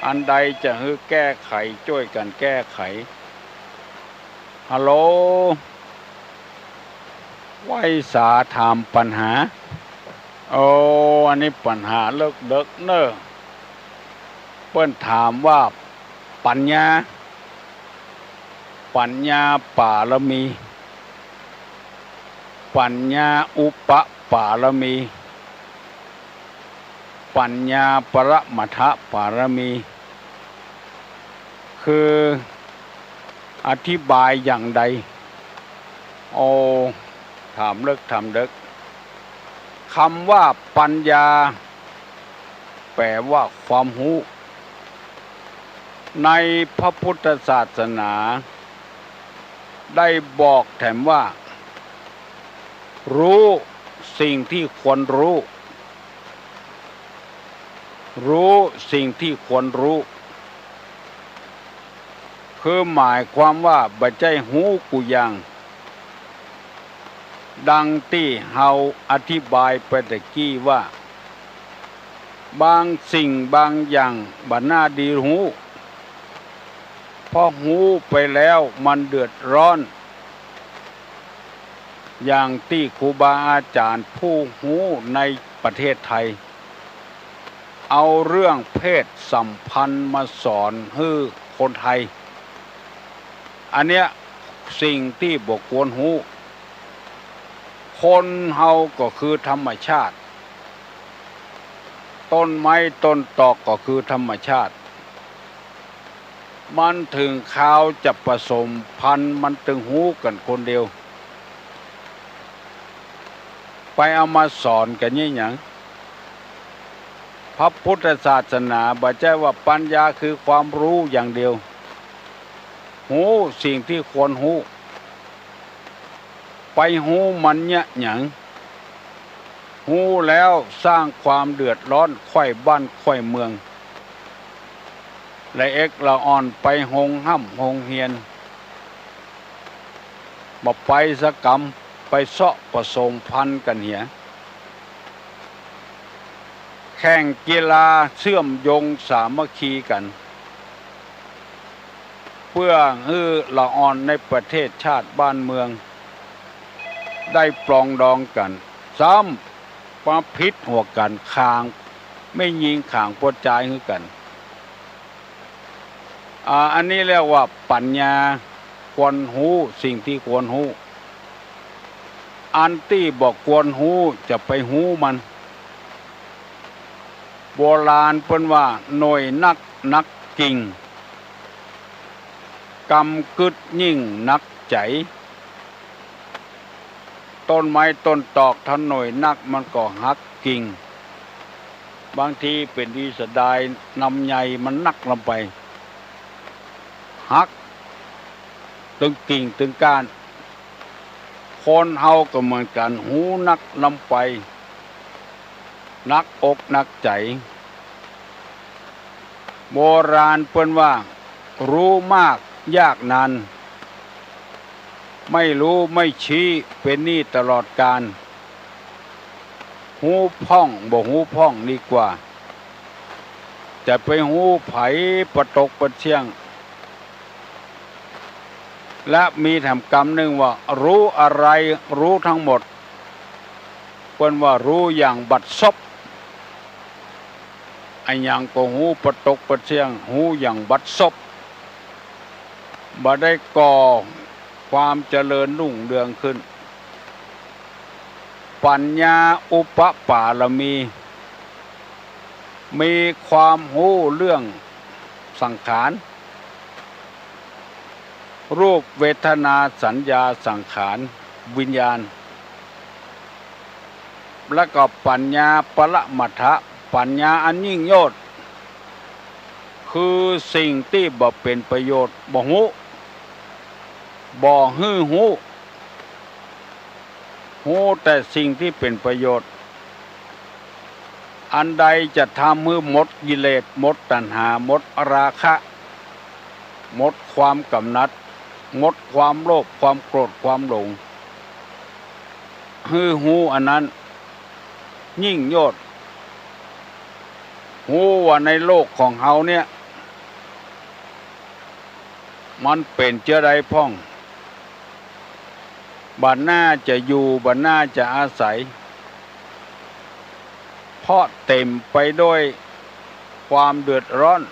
อันใดจะให้แก้ไขช่วยกันแก้ไขฮัลโหลไว้สาถามปัญหาอันนี้ปัญหาเลิกเด็กเนอะเปิ้นถามว่าปัญญาปารมี ปัญญาอุปปารมี ปัญญาปรมัตถปารมี คืออธิบายอย่างใดถามเลิกถามเด็กคำว่าปัญญาแปลว่าความรู้ในพระพุทธศาสนาได้บอกแถมว่ารู้สิ่งที่ควรรู้สิ่งที่ควรรู้คือหมายความว่าบ่ใจหูกูยังดังที่เฮาอธิบายไปตะกี้ว่าบางสิ่งบางอย่างบ่น่าดีหูพอหูไปแล้วมันเดือดร้อนอย่างที่ครูบาอาจารย์ผู้หูในประเทศไทยเอาเรื่องเพศสัมพันธ์มาสอนให้คนไทยอันเนี้ยสิ่งที่บ่ควรหูคนเฮาก็คือธรรมชาติต้นไม้ต้นตอกก็คือธรรมชาติมันถึงคราวจะผสมพันธุ์มันถึงหูกันคนเดียวไปเอามาสอนกันนี่หยังพระพุทธศาสนาบ่ใช่ว่าปัญญาคือความรู้อย่างเดียวหูสิ่งที่ควรหูไปหูมันเนี่ยหยังหูแล้วสร้างความเดือดร้อนค่อยบ้านค่อยเมืองและละอ่อนไปหงห้ำหงเฮียนมาไปสกรรมไปเสาะผสมพันธุ์กันเหียแข่งกีฬาเชื่อมโยงสามัคคีกันเพื่อให้ละอ่อนในประเทศชาติบ้านเมืองได้ปรองดองกันซ้ำมาพิษหัวกันคางไม่ยิงขางปวดใจให้กันอันนี้เรียกว่าปัญญาควรหูสิ่งที่ควรหูอันที่บอกควรหูจะไปหูมันโบราณเพิ่นว่าหน่วยนักกิ่งกำกึดยิ่งนักใจต้นไม้ต้นตอกท่านหน่วยนักมันก็หักกิ่งบางทีเป็นดีสดายนำใหญ่มันนักลงไปหักตึงกิ่งตึงก้านคนเฮาก็เหมือนกันหูนักลำไปนักอกนักใจโบราณเพิ่นว่ารู้มากยากนานไม่รู้ไม่ชี้เป็นหนี้ตลอดกาลหูพ่องบ่หูพ่องดีกว่าจะไปหูไผประตกประเชียงและมีแถมกรรมหนึ่งว่ารู้อะไรรู้ทั้งหมดเพิ่นว่ารู้อย่างบัดซบไอ้อย่างก็หูประตกประเชียงหูอย่างบัดซบบ่ได้ก่อความเจริญรุ่งเรืองขึ้นปัญญาอุปปารมี มีความรู้เรื่องสังขารรูปเวทนาสัญญาสังขารวิญญาณและก็ปัญญาปรมัตถะปัญญาอันยิ่งยอดคือสิ่งที่บ่เป็นประโยชน์บ่ฮู้บ่ฮื้อฮู้แต่สิ่งที่เป็นประโยชน์อันใดจะทำให้หมดกิเลสหมดตัณหาหมดราคะหมดความกำหนัดหมดความโลภความโกรธความหลงฮื้อฮู้อันนั้นยิ่งยอดฮู้ว่าในโลกของเฮาเนี่ยมันเป็นเจ้าใดพ่องบัดหน้าจะอยู่บัดหน้าจะอาศัยเพราะเต็มไปด้วยความเดือดร้อน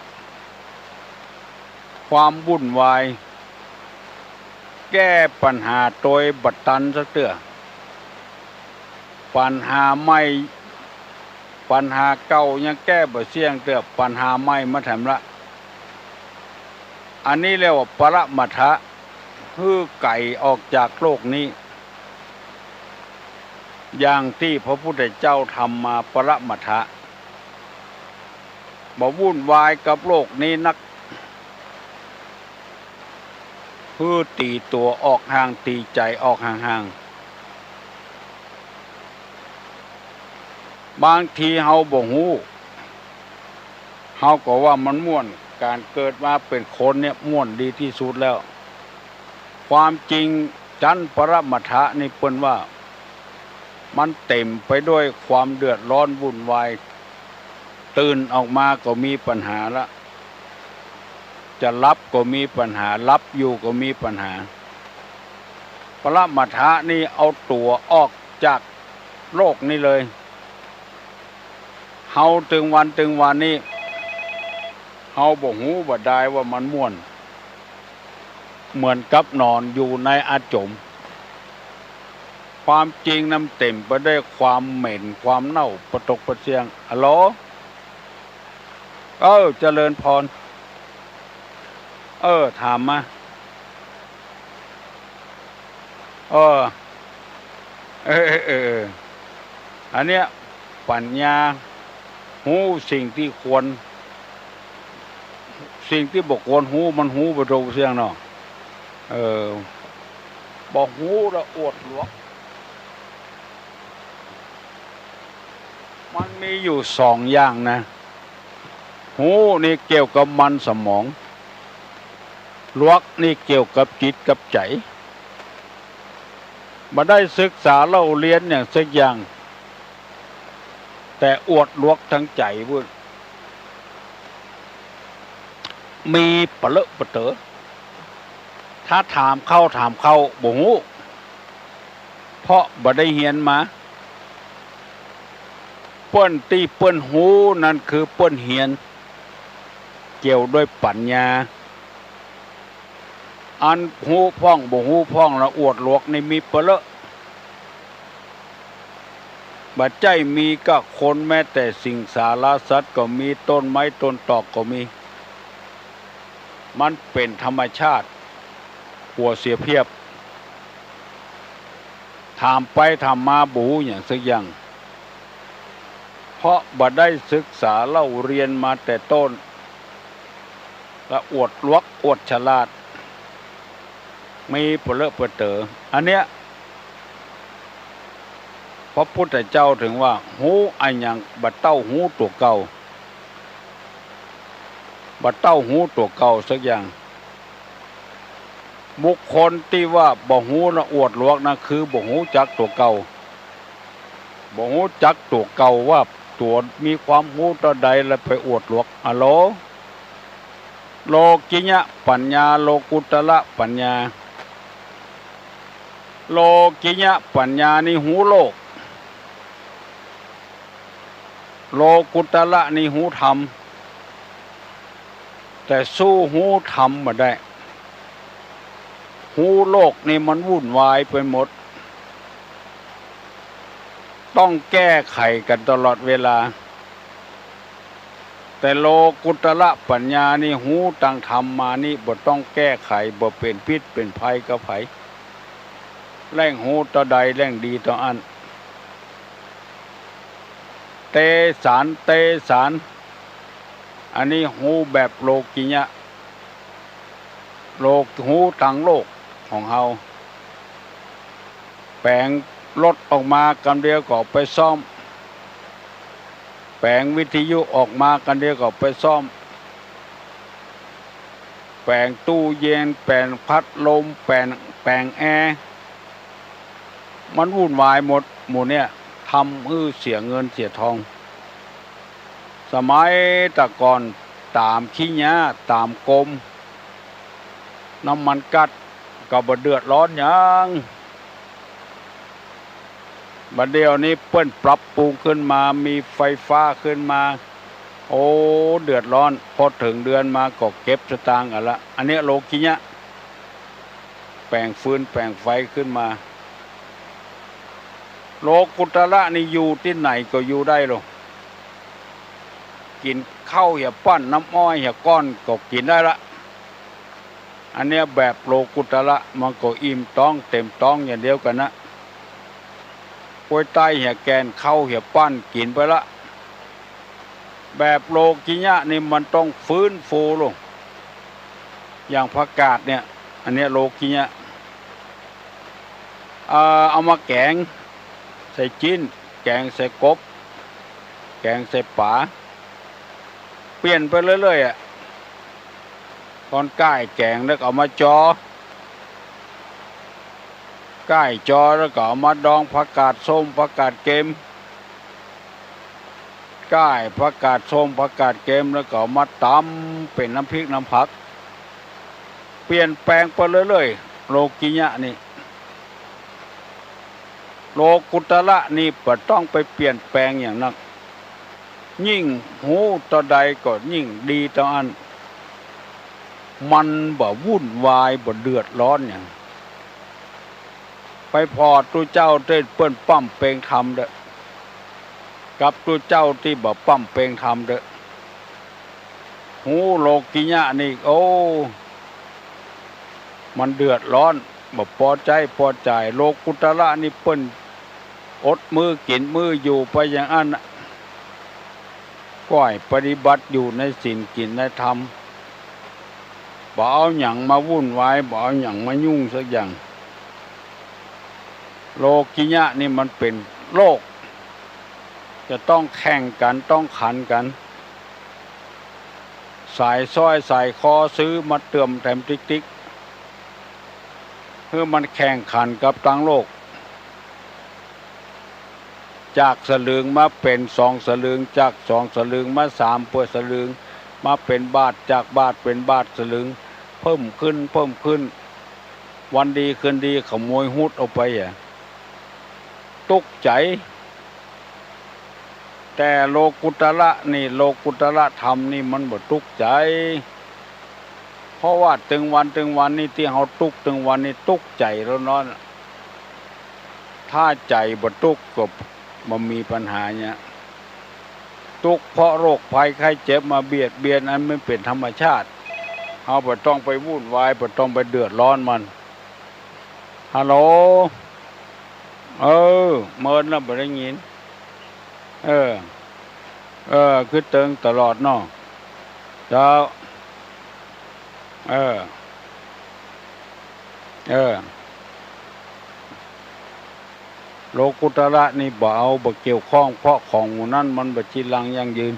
ความวุ่นวายแก้ปัญหาโดยบัดตันซะเตื้อปัญหาใหม่ปัญหาเก่ายังแก้บ่เสี่ยงเตื้อปัญหาใหม่มาแถมละอันนี้เรียกว่าปรมัตถะฮื้อไก่ออกจากโลกนี้อย่างที่พระพุทธเจ้าทำมาปรมัตถะบ่วุ่นวายกับโลกนี้นักฮื้อตีตัวออกห่างตีใจออกห่างๆบางทีเฮาบ่ฮู้เฮาก็ว่ามันม่วนการเกิดมาเป็นคนเนี่ยม่วนดีที่สุดแล้วความจริงชั้นปรมัตถะนี่เปิ้นว่ามันเต็มไปด้วยความเดือดร้อนวุ่นวายตื่นออกมาก็มีปัญหาละจะรับก็มีปัญหารับอยู่ก็มีปัญหาปรมัตถะนี่เอาตัวออกจากโลกนี้เลยเฮาถึงวันนี้เฮาบ่ฮู้บ่ได้ว่ามันม่วนเหมือนกับนอนอยู่ในอาจมความจริงน้ำเต็มไปด้วยความเหม็นความเน่าประตกประเสียงฮัลโหลเจริญพรถามมาอันเนี้ยปัญญาหูสิ่งที่ควรสิ่งที่บอกควรหูมันหูประตกประเสียงเนาะบอกหูละอวดหลวงมันมีอยู่สองอย่างนะหูนี่เกี่ยวกับมันสมองลวกนี่เกี่ยวกับจิตกับใจมาได้ศึกษาเล่าเรียนอย่างสักอย่างแต่อวดลวกทั้งใจวุ่นมีปะเลอะปะเต๋อถ้าถามเข้าบ่ฮู้เพราะบ่ได้เรียนมาเปิ้นที่เปิ้นฮู้นั่นคือเปิ้นเรียนเกี่ยวด้วยปัญญาอันฮู้พ้องบ่ฮู้พ้องละอวดลวกนี่มีเปเลอะบัดใจมีก็คนแม้แต่สิ่งสารสัตว์ก็มีต้นไม้ต้นตอกก็มีมันเป็นธรรมชาติหัวเสียเพียบถามไปถามมาบ่ฮู้หยังสักอย่างเพราะบ่ได้ศึกษาเล่าเรียนมาแต่ต้นและอวดลวกอวดฉลาดมีเปเลอะเปเต๋ออันเนี้ยพระพุทธเจ้าถึงว่าหูอันยังบัดเต้าหูตัวเก่าบัดเต้าหูตัวเก่าสักอย่างบุคคลที่ว่าบ่หูละอวดลวกนะคือบ่หูจักตัวเก่าบ่หูจักตัวเก่าว่าตัวมีความหูต่อใดแล้วไปอวดลวกอะโลโลกิญะปัญญาโลกุตละปัญญาโลกิญะปัญญานี่หูโลกโลกุตละนี่หูธรรมแต่สู้หูธรรมมาได้หูโลกนี่มันวุ่นวายไปหมดต้องแก้ไขกันตลอดเวลา แต่โลกุตระปัญญานี่หูตังธรรมมานี่บ่ต้องแก้ไขบ่เป็นพิษเป็นภัยกับไผแรงหูต่อใดแรงดีต่ออันเตสารเตสารอันนี้หูแบบโลกิยะโลกหูทางโลกของเฮาแปลงรถออกมากันเดียวก็ไปซ่อมแปลงวิทยุออกมากันเดียวก็ไปซ่อมแปลงตู้เย็นแปลงพัดลมแปลงแอร์มันวุ่นวายหมดเนี่ยทำเสียเงินเสียทองสมัยแต่ก่อนตามขี้ยะตามกรมน้ำมันกัดก็บ่เดือดร้อนหยังบัดเดี๋ยวนี้เปิ้นปรับปรุงขึ้นมามีไฟฟ้าขึ้นมาโอ้เดือดร้อนพอถึงเดือนมาก็เก็บสตางค์ละอันนี้โลกิยะแปลงฟืนแปลงไฟขึ้นมาโลกุตระนี่อยู่ที่ไหนก็อยู่ได้หรอกกินข้าวอย่าปั้นน้ำอ้อยอย่าก้อนก็กินได้ละอันเนี้ยแบบโลกุตระมันก็อิ่มท้องเต็มท้องอย่างเดียวกันนะกล้วยไต้เหี่ยแกนข้าวเหี่ยปั้นกินไปละแบบโลกิยะนี่มันต้องฟื้นฟูลงอย่างผักกาดเนี่ยอันเนี้ยโลกิยะเอามาแกงใส่จิ้นแกงใส่กบแกงใส่ป๋าเปลี่ยนไปเรื่อยๆอ่ะตอนก้ายแกงแล้วก็เอามาจอก้ายจอแล้วก็เอามาดองผักกาดส้มผักกาดเกมก้ายผักกาดส้มผักกาดเกมแล้วก็เอามาตำเป็นน้ำพริกน้ำผักเปลี่ยนแปลงไปเรื่อยๆโลกิยะนี่โลกุตระนี่บ่ต้องไปเปลี่ยนแปลงอย่างนั้นยิ่งหูต่อใดก็ยิ่งดีต่ออันมันบ่วุ่นวายบ่เดือดร้อนอย่างไปพอตัวเจ้าเต้นเปิ้นปั้มเปงทำเด้อกับตัวเจ้าที่บ่ปั้มเปงทำเด้อหูโลกิยะนี่โอ้มันเดือดร้อนบ่พอใจโลกุตระนี่เปิ้นอดมือกินมืออยู่ไปอย่างอันก้อยปฏิบัติอยู่ในศีลกินในธรรมบ่เอาหยังมาวุ่นวายบ่เอาหยังมายุ่งสักอย่างโลกิยะนี่มันเป็นโลกจะต้องแข่งกันต้องขันกันสายซ้อยสายคอซื้อมาเติมแถมติ๊กเพื่อมันแข่งขันกับทั้งโลกจากสลึงมาเป็น2 สลึงจาก2 สลึงมา3 สลึงมาเป็นบาทจากบาทเป็นบาทสลึงเพิ่มขึ้นวันดีคืนดีขโมยหุดเอาไปตุกใจแต่โลกุตระนี่โลกุตระธรรมนี่มันบ่ตุกใจเพราะว่าถึงวันนี่ที่เฮาตุกถึงวันนี่ตุกใจแล้วนอนถ้าใจบ่ตุกก็มันมีปัญหาเนี่ยทุกข์เพราะโรคภัยไข้เจ็บมาเบียดเบียนอันไม่เป็นธรรมชาติเราบ่ต้องไปวุ่นวายบ่ต้องไปเดือดร้อนมันฮัลโหลเมินแล้วบ่ได้ยินคือเติงตลอดเนาะเจ้าโลกุตระนี่บ่เอาบ่เกี่ยวข้องเพราะของหมู่นั้นมันบ่จีรังยั่งยืน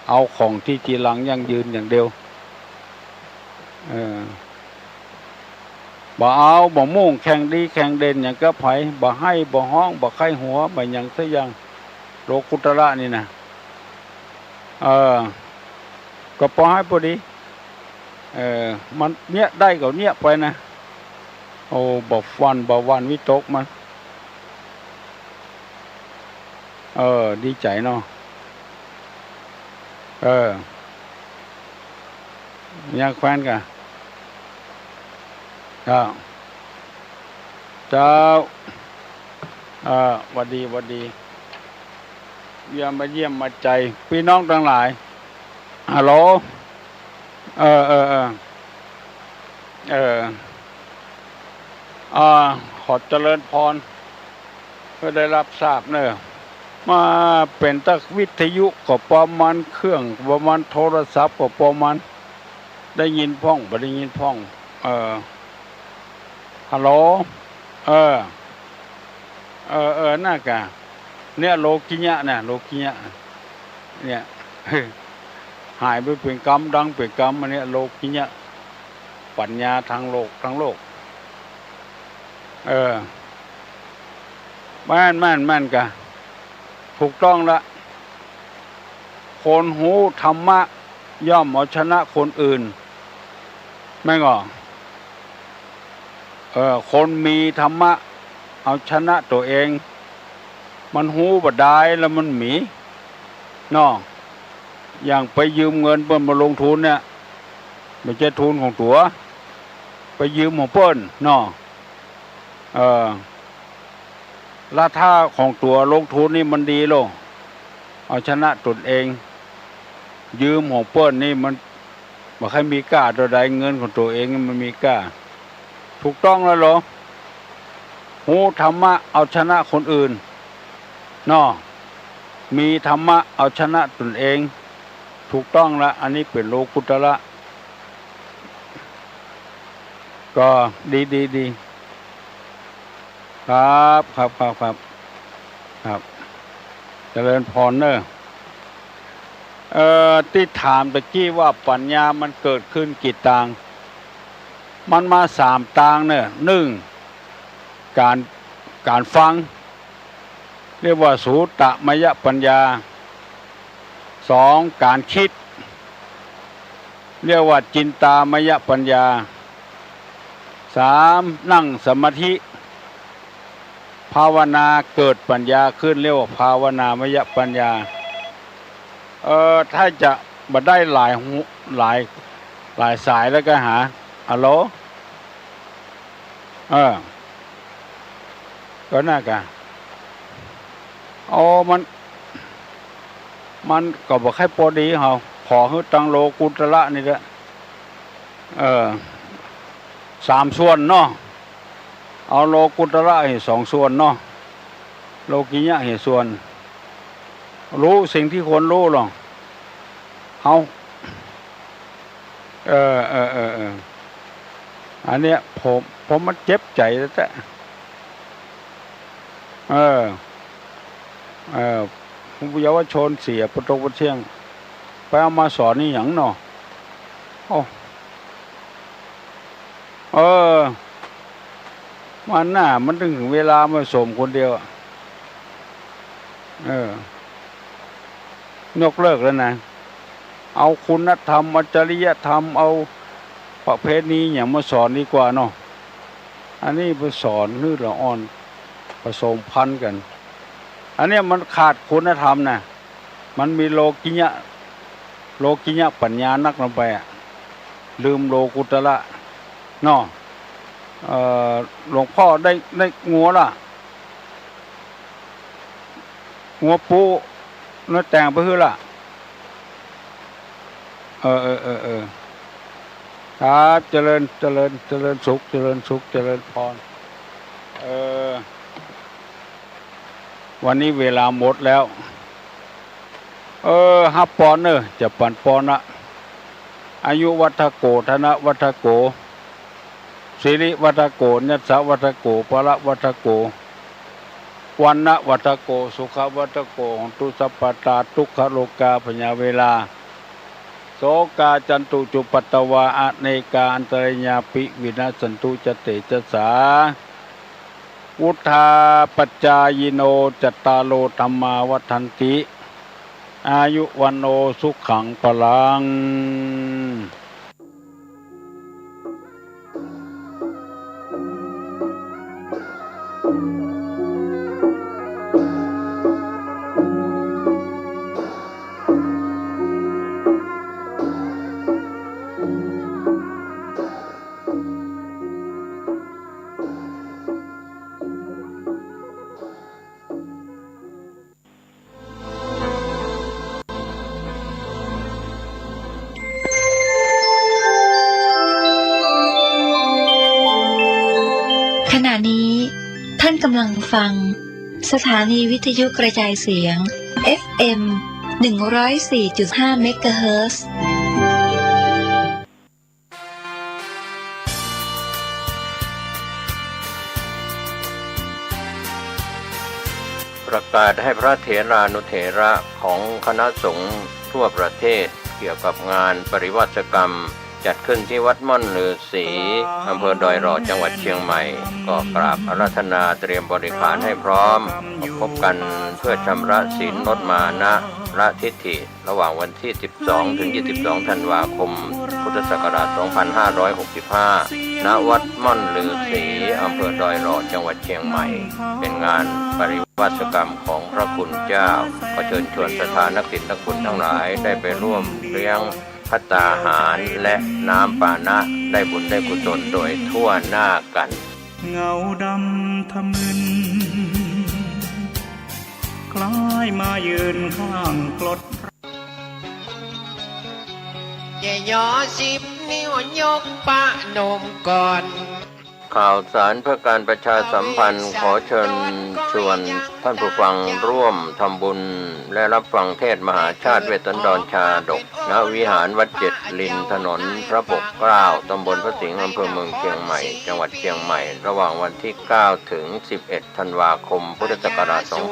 เอาของที่จีรังยั่งยืนอย่างเดียวบ่เอาบ่มุ่งแข่งดีแข่งเด่นอย่างกับไผบ่ให้บ่ฮ้องบ่ไข้หัวบ่หยังซะอย่างโลกุตระนี่นะก็พอให้พอดีมันเนี้ยได้ก็เนี้ยไปนะโอ้บ่วันวิตกมันดีใจเนาะอยากแควนกันเจ้าหวัดดีเยี่ยมมาใจพี่น้องทั้งหลาย ฮัลโหลเออเออเออเออขอเจริญพรเพื่อได้รับทราบเนอะมาเป็นตักวิทยุก็ประมาณเครื่องประมาณโทรศัพท์ก็ประมาณได้ยินพ้องบ่ได้ยินพ้องฮัลโหลเออน่ากะเนี่ยโลกิยะเนี่ยโลกิยะเนี่ย หายไปเป็นกรรมดังเป็นกรรมอันนี้โลกิยะปัญญาทางโลกแม่นกะถูกต้องละคนหูธรรมะย่อมเอาชนะคนอื่นไม่งอคนมีธรรมะเอาชนะตัวเองมันหูบ่ได้แล้วมันหมีเนาะอย่างไปยืมเงินเปิ้นมาลงทุนเนี่ยไม่ใช่ทุนของตัวไปยืมของเปิ้นเนาะราคาของตัวลงทุนนี่มันดีโลเอาชนะตนเองยืมของเปิ้นนี่มันบ่ใครมีกล้าตัวใดเงินของตัวเองมันมีกล้าถูกต้องแล้วเหรอหูธรรมะเอาชนะคนอื่นเนาะมีธรรมะเอาชนะตนเองถูกต้องละอันนี้เป็นโลกุตระก็ดีครับเจริญพรเนอะที่ถามตะกี้ว่าปัญญามันเกิดขึ้นกี่ต่างมันมา3ต่างเนี่ย1การฟังเรียกว่าสูตมยปัญญา2การคิดเรียกว่าจินตามยปัญญา3นั่งสมาธิภาวนาเกิดปัญญาขึ้นเรียกว่าภาวนามยปัญญาถ้าจะมาได้หลายสายแล้วก็หาฮัลโหลก็น่ากะมันก็บอกให้พอดีเหรอขอให้ตังโลกุตระนี่แหละ3 ส่วนเนาะเอาโลกุตระให้2 ส่วนเนาะโลกิยะให้ส่วนรู้สิ่งที่ควรรู้หรอเอาอันเนี้ยผมมันเจ็บใจแล้วแต่ผู้เยาวชนเสียประตกประเที่ยงไปเอามาสอนนี่หยังเนาะมันน่ะมันถึงเวลามาสมคนเดียวยกเลิกแล้วนะเอาคุณธรรมจริยธรรมเอาประเภทนี้อย่างมาสอนดีกว่าเนาะอันนี้ไปสอนนืดละอ่อนผสมพันธุ์กันอันนี้มันขาดคุณธรรมนะมันมีโลกิยะปัญญานักลงไปลืมโลกุตระเนาะหลวงพ่อได้งัวล่ะงัวปูเนื้อแต่งไปคือล่ะครับเจริญสุขเจริญพรวันนี้เวลาหมดแล้วฮับปอนจะปั่นปอนะอายุวัฏโกธนวัฏโกสิริวัฏโกญัสสะวัฏโกปละวัฏโกวันนะวัฏโกสุขวัฏโกตุสัพพตาทุกขโลกาพญาเวลาโสกาจันตุจุปัตตวาอเนกาอันตรญาปิวินาสันตุจเตจสาวุธาปัจจายโนจัตตาโลธรรมาวัฏันติอายุวันโนสุขังพลัง กำลังฟังสถานีวิทยุกระจายเสียง FM 104.5 เมกะเฮิรตซ์ประกาศให้พระเถรานุเถระของคณะสงฆ์ทั่วประเทศเกี่ยวกับงานปริวาสกรรมจัดขึ้นที่วัดม่อนฤาษีอำเภอดอยหล่อจังหวัดเชียงใหม่ก็กราบอาราธนาเตรียมบริขารให้พร้อมพบกันเพื่อชำระศีลลดมานะละทิฏฐิระหว่างวันที่ 12 ถึง 22 ธันวาคม พุทธศักราช 2565 ณ วัดม่อนฤาษีอำเภอดอยหล่อจังหวัดเชียงใหม่เป็นงานปริวาสกรรมของพระคุณเจ้าก็เชิญชวนศรัทธานักศิลนักบุญทั้งหลายได้ไปร่วมเลี้ยงภัตตาหารและน้ำปานะได้บุญได้กุศลโดยทั่วหน้ากันเงาดำทะมึนคล้ายมายืนข้างกลดอย่าย่อ10 นิ้วยกปะนมก่อนข่าวสารเพื่อการประชาสัมพันธ์ขอเชิญชวนท่านผู้ฟังร่วมทำบุญและรับฟังเทศน์มหาชาติเวทสันดรชาดกณวิหารวัดเจ็ดลินถนนพระปกเกล้าตำบลพระสิงห์อำเภอเมืองเชียงใหม่จังหวัดเชียงใหม่ระหว่างวันที่ 9 ถึง 11 ธันวาคมพุทธศักราช